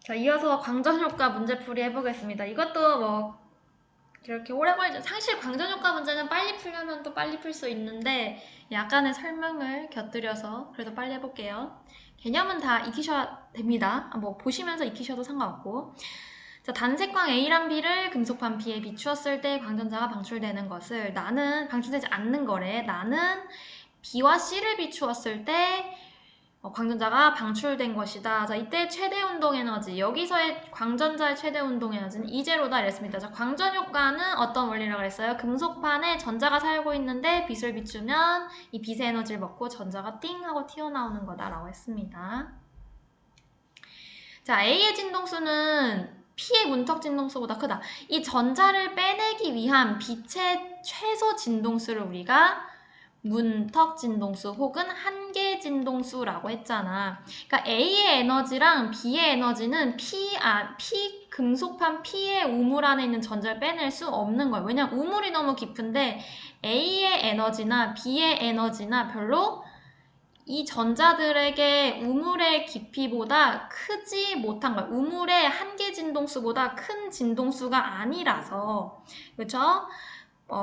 자, 이어서 광전효과 문제풀이 해보겠습니다. 이것도 뭐 이렇게 오래 걸리죠. 사실 광전효과 문제는 빨리 풀려면 또 빨리 풀 수 있는데 약간의 설명을 곁들여서 그래도 빨리 해볼게요. 개념은 다 익히셔야 됩니다. 뭐 보시면서 익히셔도 상관없고. 자, 단색광 A랑 B를 금속판 B에 비추었을 때 광전자가 방출되는 것을 나는 방출되지 않는 거래. 나는 B와 C를 비추었을 때 광전자가 방출된 것이다. 자, 이때 최대 운동 에너지, 여기서의 광전자의 최대 운동 에너지는 이제로다 이랬습니다. 자, 광전 효과는 어떤 원리라고 그랬어요? 금속판에 전자가 살고 있는데 빛을 비추면 이 빛의 에너지를 먹고 전자가 띵 하고 튀어나오는 거다라고 했습니다. 자, A의 진동수는 P의 문턱 진동수보다 크다. 이 전자를 빼내기 위한 빛의 최소 진동수를 우리가 문턱 진동수 혹은 한계 진동수라고 했잖아. 그러니까 A의 에너지랑 B의 에너지는 P 금속판 P의 우물 안에 있는 전자를 빼낼 수 없는 거예요. 왜냐면 우물이 너무 깊은데 A의 에너지나 B의 에너지나 별로 이 전자들에게 우물의 깊이보다 크지 못한 거예요. 우물의 한계 진동수보다 큰 진동수가 아니라서, 그렇죠?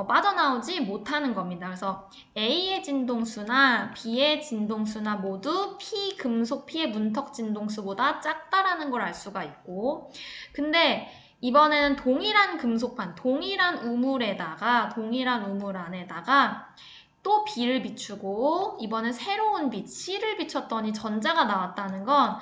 빠져나오지 못하는 겁니다. 그래서 A의 진동수나 B의 진동수나 모두 P 금속 P의 문턱 진동수보다 작다라는 걸 알 수가 있고, 근데 이번에는 동일한 금속판, 동일한 우물 안에다가 또 B를 비추고 이번엔 새로운 빛 C를 비췄더니 전자가 나왔다는 건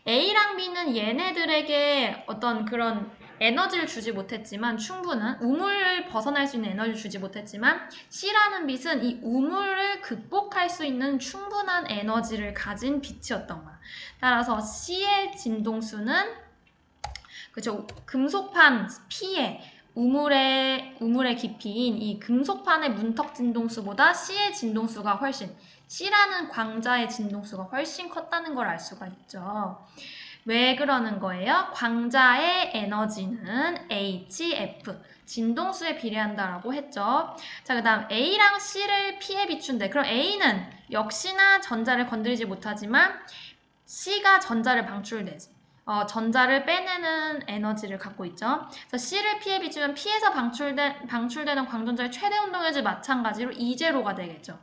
A랑 B는 얘네들에게 어떤 그런 에너지를 주지 못했지만 충분한 우물을 벗어날 수 있는 에너지를 주지 못했지만 C라는 빛은 이 우물을 극복할 수 있는 충분한 에너지를 가진 빛이었던 거야. 따라서 C의 진동수는 그죠? 금속판 P의 우물의 깊이인 이 금속판의 문턱 진동수보다 C의 진동수가 훨씬 C라는 광자의 진동수가 훨씬 컸다는 걸 알 수가 있죠. 왜 그러는 거예요? 광자의 에너지는 HF, 진동수에 비례한다라고 했죠. 자, 그 다음 A랑 C를 P에 비춘대. 그럼 A는 역시나 전자를 건드리지 못하지만 C가 전자를 방출되지. 전자를 빼내는 에너지를 갖고 있죠. 그래서 C를 P에 비추면 P에서 방출되는 광전자의 최대 운동에너지 마찬가지로 E제로가 되겠죠.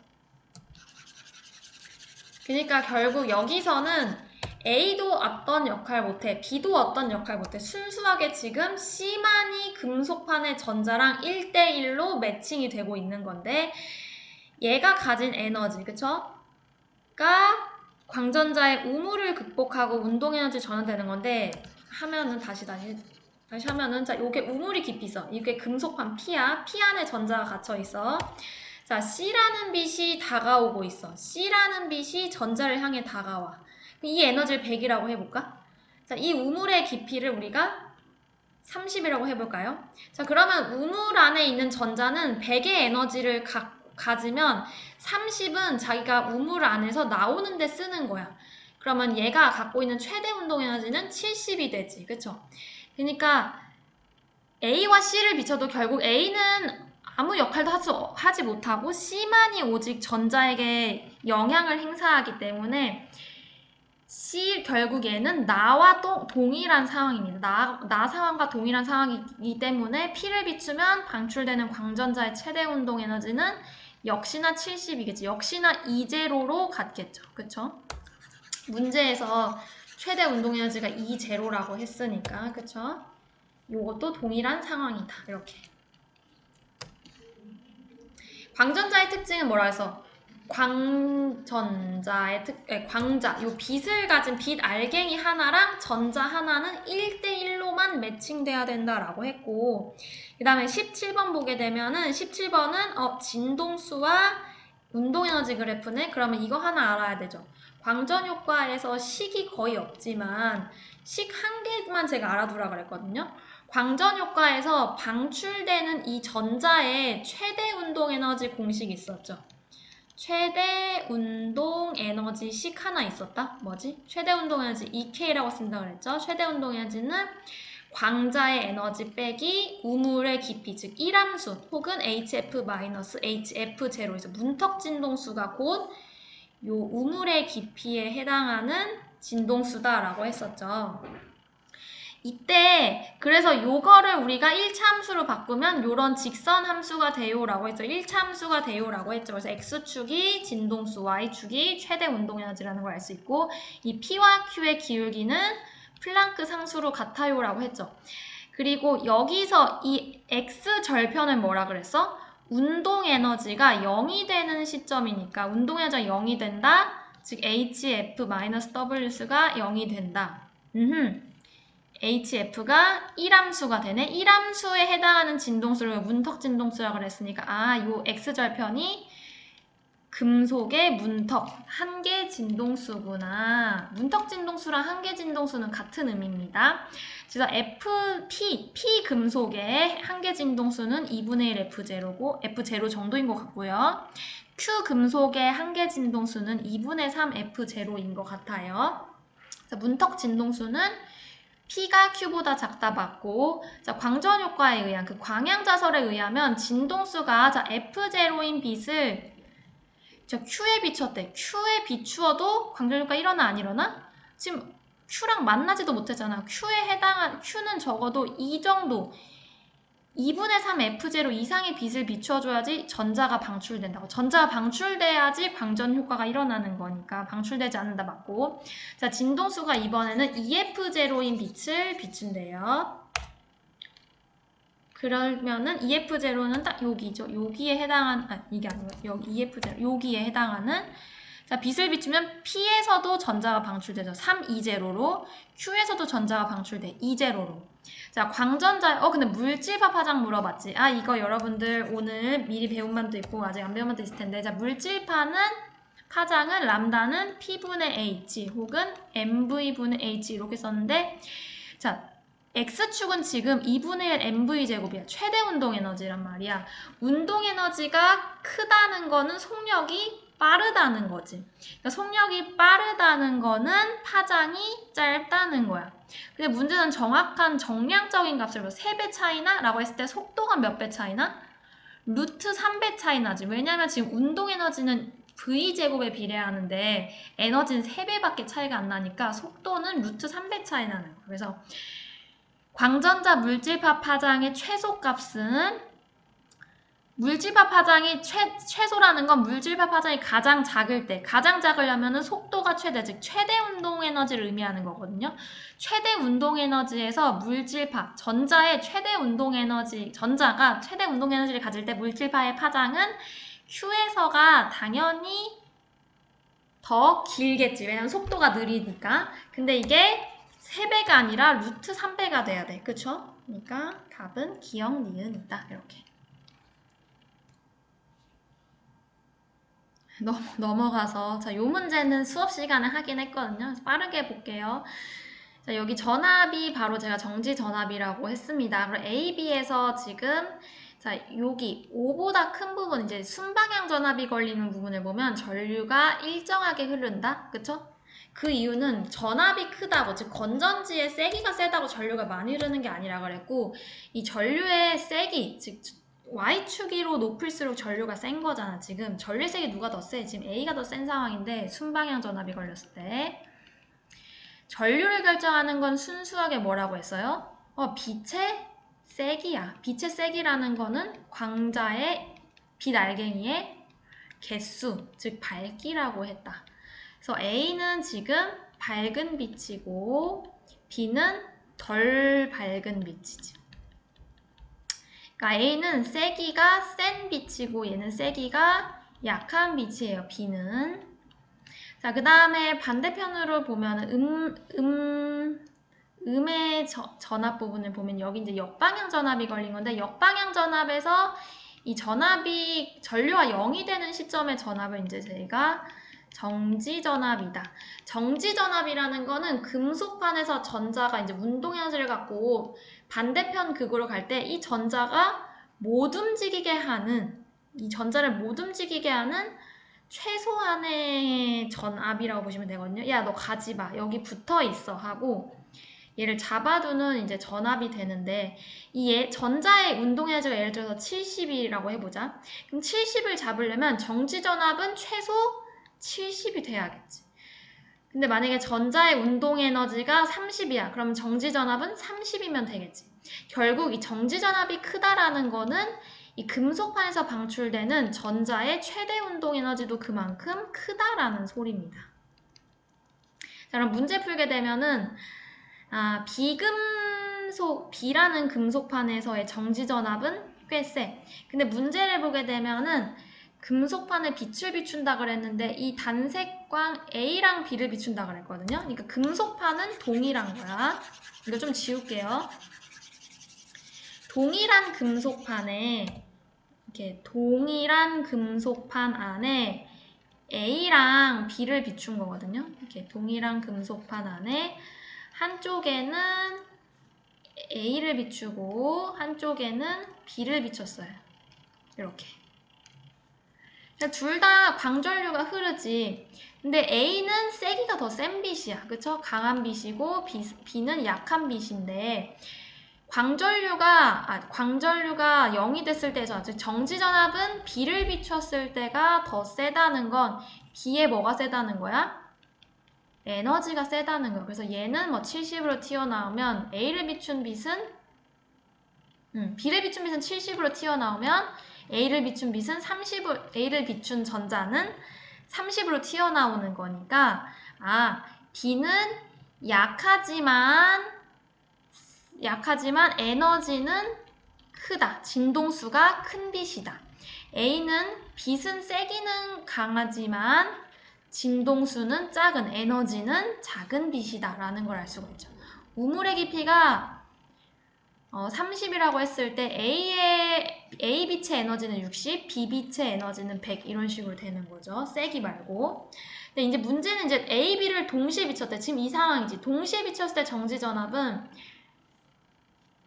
그러니까 결국 여기서는 A도 어떤 역할 못해, B도 어떤 역할 못해. 순수하게 지금 C만이 금속판의 전자랑 1대1로 매칭이 되고 있는 건데 얘가 가진 에너지, 그쵸? 가 광전자의 우물을 극복하고 운동에너지 전환되는 건데 하면은 다시 하면은 자, 요게 우물이 깊이 있어. 이게 금속판 P야. P 안에 전자가 갇혀 있어. 자, C라는 빛이 다가오고 있어. C라는 빛이 전자를 향해 다가와. 이 에너지를 100이라고 해볼까? 자, 이 우물의 깊이를 우리가 30이라고 해볼까요? 자, 그러면 우물 안에 있는 전자는 100의 에너지를 가지면 30은 자기가 우물 안에서 나오는데 쓰는 거야. 그러면 얘가 갖고 있는 최대 운동 에너지는 70이 되지. 그쵸? 그러니까 A와 C를 비춰도 결국 A는 아무 역할도 하지 못하고 C만이 오직 전자에게 영향을 행사하기 때문에 결국 얘는 나와 동일한 상황입니다. 나 상황과 동일한 상황이기 때문에 P를 비추면 방출되는 광전자의 최대 운동 에너지는 역시나 70이겠지. 역시나 E제로로 같겠죠. 그쵸? 문제에서 최대 운동 에너지가 E제로라고 했으니까, 그쵸? 요것도 동일한 상황이다. 이렇게. 광전자의 특징은 뭐라 해서? 광전자의 광자, 요 빛을 가진 빛 알갱이 하나랑 전자 하나는 1대1로만 매칭돼야 된다라고 했고, 그 다음에 17번 보게 되면은 17번은 진동수와 운동에너지 그래프네? 그러면 이거 하나 알아야 되죠. 광전 효과에서 식이 거의 없지만 식 한 개만 제가 알아두라 그랬거든요. 광전 효과에서 방출되는 이 전자의 최대 운동 에너지 공식이 있었죠. 최대 운동 에너지식 하나 있었다? 뭐지? 최대 운동 에너지 EK라고 쓴다 그랬죠? 최대 운동 에너지는 광자의 에너지 빼기 우물의 깊이, 즉 1함수 혹은 HF-HF0에서 문턱 진동수가 곧 요 우물의 깊이에 해당하는 진동수다라고 했었죠. 이때 그래서 요거를 우리가 1차 함수로 바꾸면 요런 직선 함수가 돼요라고 했죠. 1차 함수가 돼요라고 했죠. 그래서 X축이 진동수, Y축이 최대 운동에너지라는 걸 알 수 있고 이 P와 Q의 기울기는 플랑크 상수로 같아요라고 했죠. 그리고 여기서 이 X절편을 뭐라 그랬어? 운동에너지가 0이 되는 시점이니까 운동에너지가 0이 된다. 즉 HF-W수가 0이 된다. HF가 1함수가 되네. 1함수에 해당하는 진동수를 문턱 진동수라고 그랬으니까 요 X절편이 금속의 문턱, 한계 진동수구나. 문턱 진동수랑 한계 진동수는 같은 의미입니다. 그래서 P 금속의 한계 진동수는 2분의 1 F0고 F0 정도인 것 같고요. Q 금속의 한계 진동수는 2분의 3 F0인 것 같아요. 그래서 문턱 진동수는 P가 Q보다 작다 봤고, 자, 광전 효과에 의한 그 광양자설에 의하면 진동수가 자, F0인 빛을 Q에 비췄대. Q에 비추어도 광전 효과 일어나 안 일어나? 지금 Q랑 만나지도 못했잖아. Q에 해당한 Q는 적어도 이 정도 2분의 3 F0 이상의 빛을 비추어줘야지 전자가 방출된다고. 전자가 방출돼야지 광전 효과가 일어나는 거니까 방출되지 않는다 맞고. 자, 진동수가 이번에는 EF0인 빛을 비춘대요. 그러면은 EF0는 딱 여기죠. 여기에 해당하는, 이게 아니고 여기 EF0, 여기에 해당하는 자, 빛을 비추면 P에서도 전자가 방출되죠. 3E0로 Q에서도 전자가 방출돼. E0로. 자, 광전자, 근데 물질파 파장 물어봤지. 이거 여러분들 오늘 미리 배운 반도 있고 아직 안 배운 반도 있을 텐데. 자, 물질파는 파장은 람다는 P분의 H 혹은 MV분의 H 이렇게 썼는데 자, X축은 지금 2분의 1 MV제곱이야. 최대 운동에너지란 말이야. 운동에너지가 크다는 거는 속력이 빠르다는 거지. 그러니까 속력이 빠르다는 거는 파장이 짧다는 거야. 근데 문제는 정확한 정량적인 값을 3배 차이나? 라고 했을 때 속도가 몇 배 차이나? 루트 3배 차이 나지. 왜냐면 지금 운동에너지는 V제곱에 비례하는데 에너지는 3배밖에 차이가 안 나니까 속도는 루트 3배 차이 나는 거야. 그래서 광전자 물질파 파장의 최소값은 물질파 파장이 최소라는 건 물질파 파장이 가장 작을 때, 가장 작으려면 속도가 최대, 즉 최대 운동 에너지를 의미하는 거거든요. 최대 운동 에너지에서 물질파, 전자의 최대 운동 에너지, 전자가 최대 운동 에너지를 가질 때 물질파의 파장은 Q에서가 당연히 더 길겠지. 왜냐면 속도가 느리니까. 근데 이게 3배가 아니라 루트 3배가 돼야 돼. 그쵸? 그러니까 답은 기억, 니은이다. 이렇게. 넘어가서 자, 요 문제는 수업 시간에 하긴 했거든요. 그래서 빠르게 볼게요. 자, 여기 전압이 바로 제가 정지 전압이라고 했습니다. 그리고 A, B에서 지금 자, 여기 5보다 큰 부분 이제 순방향 전압이 걸리는 부분을 보면 전류가 일정하게 흐른다. 그쵸? 그 이유는 전압이 크다고, 즉 건전지의 세기가 세다고 전류가 많이 흐르는 게 아니라 그랬고 이 전류의 세기, 즉 Y축으로 높을수록 전류가 센 거잖아. 지금 전류의 세기 누가 더 세? 지금 A가 더 센 상황인데 순방향 전압이 걸렸을 때 전류를 결정하는 건 순수하게 뭐라고 했어요? 빛의 세기야. 빛의 세기라는 거는 광자의 빛 알갱이의 개수, 즉 밝기라고 했다. 그래서 A는 지금 밝은 빛이고 B는 덜 밝은 빛이지. 그러니까 A는 세기가 센 빛이고 얘는 세기가 약한 빛이에요. B는. 자, 그 다음에 반대편으로 보면 음의 전압 부분을 보면 여기 이제 역방향 전압이 걸린 건데 역방향 전압에서 이 전압이 전류와 0이 되는 시점의 전압을 이제 저희가 정지전압이다. 정지전압이라는 거는 금속판에서 전자가 이제 운동에너지를 갖고 반대편 극으로 갈 때 이 전자가 못 움직이게 하는, 이 전자를 못 움직이게 하는 최소한의 전압이라고 보시면 되거든요. 야, 너 가지 마. 여기 붙어 있어. 하고 얘를 잡아두는 이제 전압이 되는데 이 전자의 운동에너지가 예를 들어서 70이라고 해보자. 그럼 70을 잡으려면 정지전압은 최소 70이 돼야겠지. 근데 만약에 전자의 운동 에너지가 30이야. 그럼 정지 전압은 30이면 되겠지. 결국 이 정지 전압이 크다라는 거는 이 금속판에서 방출되는 전자의 최대 운동 에너지도 그만큼 크다라는 소리입니다. 자, 그럼 문제 풀게 되면은 B라는 금속판에서의 정지 전압은 꽤 세. 근데 문제를 보게 되면은 금속판에 빛을 비춘다 그랬는데 이 단색광 A랑 B를 비춘다 그랬거든요. 그러니까 금속판은 동일한 거야. 이거 좀 지울게요. 동일한 금속판 안에 A랑 B를 비춘 거거든요. 이렇게 동일한 금속판 안에 한쪽에는 A를 비추고 한쪽에는 B를 비췄어요. 이렇게. 둘 다 광전류가 흐르지. 근데 A는 세기가 더 센 빛이야. 그쵸? 강한 빛이고 B는 약한 빛인데 광전류가 0이 됐을 때죠. 즉 정지전압은 B를 비췄을 때가 더 세다는 건 B에 뭐가 세다는 거야? 에너지가 세다는 거야. 그래서 얘는 뭐 70으로 튀어나오면 B를 비춘 빛은 70으로 튀어나오면 A를 비춘 전자는 30으로 튀어나오는 거니까 B는 약하지만 에너지는 크다. 진동수가 큰 빛이다. A는 빛은 세기는 강하지만 진동수는 작은, 에너지는 작은 빛이다 라는 걸 알 수가 있죠. 우물의 깊이가 30이라고 했을 때 A 빛의 에너지는 60, B 빛의 에너지는 100 이런 식으로 되는 거죠. 세기 말고. 근데 이제 문제는 이제 A, B를 동시에 비췄대. 지금 이 상황이지. 동시에 비췄을 때 정지 전압은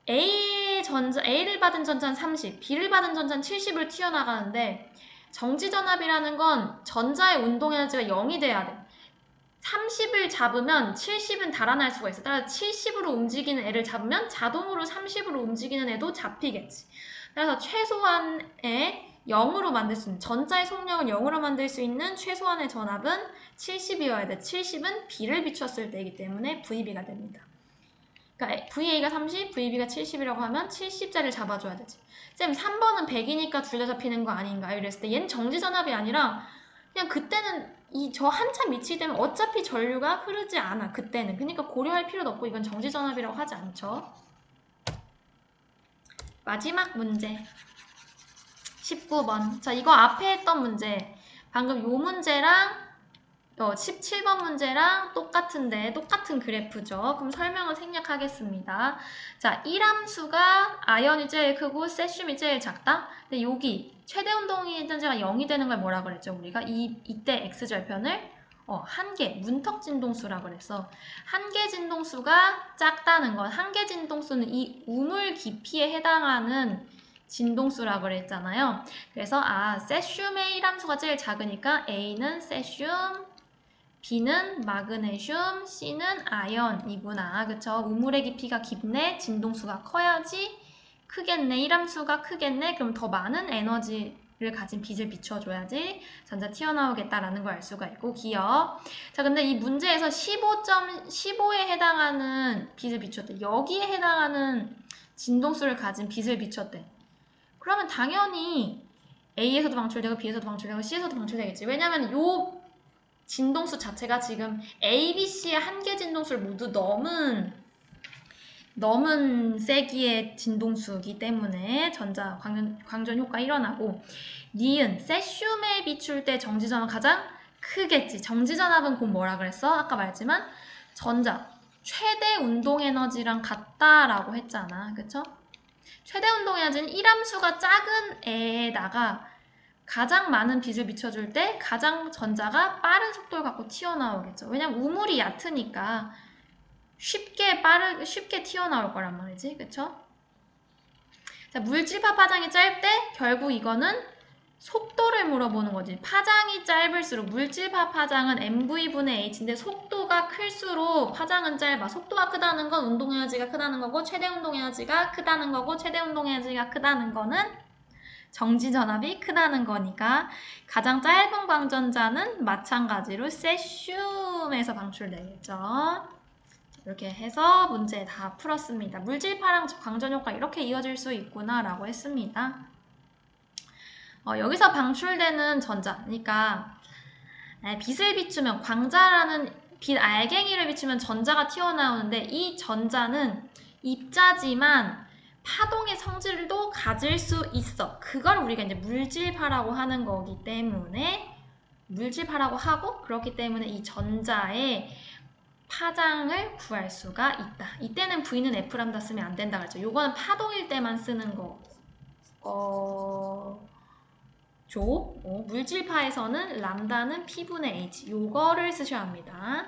A를 받은 전자는 30, B를 받은 전자는 70을 튀어나가는데 정지 전압이라는 건 전자의 운동 에너지가 0이 돼야 돼. 30을 잡으면 70은 달아날 수가 있어. 따라서 70으로 움직이는 애를 잡으면 자동으로 30으로 움직이는 애도 잡히겠지. 그래서 최소한의 0으로 만들 수 있는, 전자의 속력을 0으로 만들 수 있는 최소한의 전압은 70이어야 돼. 70은 B를 비췄을 때이기 때문에 VB가 됩니다. 그러니까 VA가 30, VB가 70이라고 하면 70짜리를 잡아줘야 되지. 쌤, 3번은 100이니까 둘 다 잡히는 거 아닌가요? 이랬을 때 얘는 정지전압이 아니라 그냥 그때는 저 한참 미치기 때문에 어차피 전류가 흐르지 않아. 그때는. 그러니까 고려할 필요도 없고 이건 정지전압이라고 하지 않죠. 마지막 문제 19번. 자, 이거 앞에 했던 문제 방금 요 문제랑 17번 문제랑 똑같은 그래프죠. 그럼 설명을 생략하겠습니다. 자, 1함수가 아연이 제일 크고 세슘이 제일 작다. 근데 여기 최대 운동의 에너지가 0이 되는 걸 뭐라 그랬죠? 우리가 이때 x절편을 한계, 문턱 진동수라고 그랬어. 한계 진동수가 작다는 건 한계 진동수는 이 우물 깊이에 해당하는 진동수라고 그랬잖아요. 그래서 세슘의 1함수가 제일 작으니까 A는 세슘, B는 마그네슘, C는 아연이구나. 그쵸? 우물의 깊이가 깊네. 진동수가 커야지 크겠네. 1함수가 크겠네. 그럼 더 많은 에너지를 가진 빛을 비춰줘야지 전자 튀어나오겠다라는 걸 알 수가 있고 기억. 자, 근데 이 문제에서 15에 해당하는 빛을 비췄대. 여기에 해당하는 진동수를 가진 빛을 비췄대. 그러면 당연히 A에서도 방출되고 B에서도 방출되고 C에서도 방출되겠지. 왜냐면 요 진동수 자체가 지금 A, B, C의 한계 진동수를 모두 넘은 세기의 진동수이기 때문에 전자 광전 효과가 일어나고 니은 세슘에 비출 때 정지전압 가장 크겠지. 정지전압은 곧 뭐라 그랬어? 아까 말했지만 전자 최대 운동 에너지랑 같다라고 했잖아. 그쵸? 최대 운동 에너지는 1함수가 작은 애에다가 가장 많은 빛을 비춰줄 때 가장 전자가 빠른 속도를 갖고 튀어나오겠죠. 왜냐면 우물이 얕으니까 쉽게 튀어나올 거란 말이지. 그쵸? 자, 물질파 파장이 짧대 결국 이거는 속도를 물어보는 거지. 파장이 짧을수록 물질파 파장은 mv분의 h인데 속도가 클수록 파장은 짧아. 속도가 크다는 건 운동 에너지가 크다는 거고 최대 운동 에너지가 크다는 거고 최대 운동 에너지가 크다는 거는 정지전압이 크다는 거니까 가장 짧은 광전자는 마찬가지로 세슘에서 방출되겠죠. 이렇게 해서 문제 다 풀었습니다. 물질파랑 광전효과 이렇게 이어질 수 있구나 라고 했습니다. 여기서 방출되는 전자, 그러니까 빛을 비추면 광자라는 빛 알갱이를 비추면 전자가 튀어나오는데 이 전자는 입자지만 파동의 성질도 가질 수 있어. 그걸 우리가 이제 물질파라고 하는 거기 때문에 물질파라고 하고 그렇기 때문에 이 전자의 파장을 구할 수가 있다. 이때는 V는 F람다 쓰면 안 된다 그랬죠. 요거는 파동일 때만 쓰는 거. 물질파에서는 람다는 P분의 H. 요거를 쓰셔야 합니다.